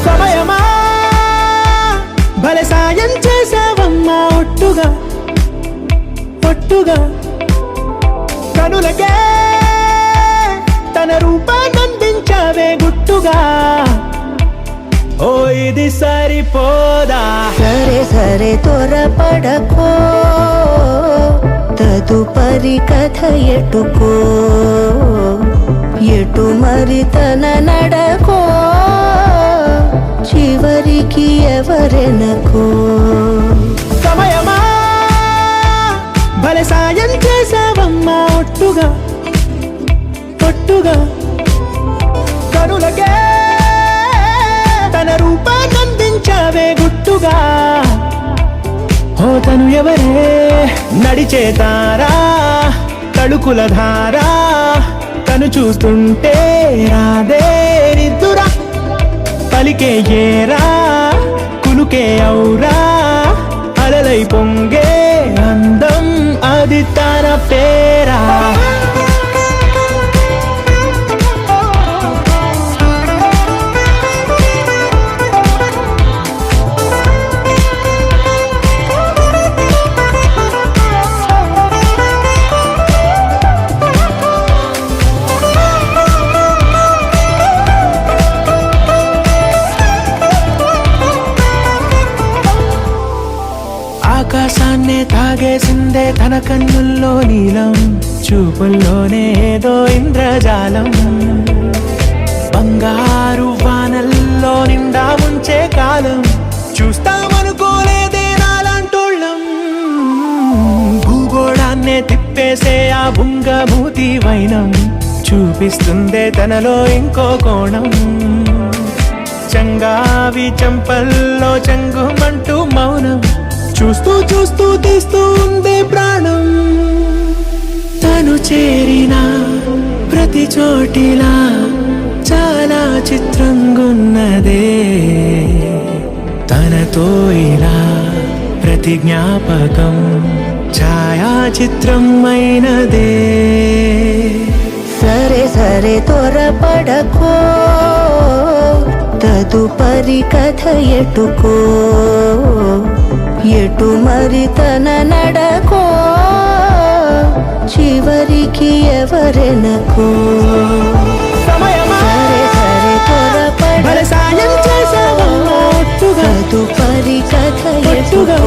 సమయమా భలే సాయం చేసావమ్మా ఒట్టుగా ఒట్టుగా కనులకే తన రూపాన్నందించావే గుట్టుగా ఓ ఇది సరిపోదా సరే సరే త్వరపడకో తదుపరి కథ ఎటుకో ఎటు మరి తన నడకో చివరికి ఎవరెనకో సమయమా భలే సాయం చేసావమ్మా ఒట్టుగా ఒట్టుగా కనులకే తన రూపాన్నందించావే గుట్టుగా ఓ తను ఎవరే నడిచే తారా తళుకుల ధారా తను చూస్తుంటే రాదే నిద్దురా పలికే ఏరా కులుకే ఔరా అలలై పొంగే అందం అది తన పేరా ఆకాశాన్నే తాగేసిందే తన కన్నుల్లో నీలం చూపుల్లోనే ఏదో ఇంద్రజాలం బంగారు వానల్లో నిండా ముంచే కాలం చూస్తామనుకోలేదే నాలాంటోళ్ళం భూగోళాన్నే తిప్పేసే ఆ బుంగమూతి వైనం చూపిస్తుందే తనలో ఇంకో కోణం చంగావి చంపల్లో చంగుమంటూ మౌనం చూస్తూ చూస్తూ తీస్తూ ఉందే ప్రాణం తను చేరిన ప్రతి చోటిలా చాలా చిత్రంగున్నదే తనతో ఇలా ప్రతి జ్ఞాపకం ఛాయాచిత్రం అయినదే సరే సరే త్వరపడకో తదుపరి కథ ఎటుకో ఎటు మరి తన నడకో చివరికి ఎవరెనకో సమయమా సరే సరే త్వరపడ భలే సాయం చేసావమ్మా ఒట్టుగా తదుపరి కథ ఒట్టుగా ఎటుకో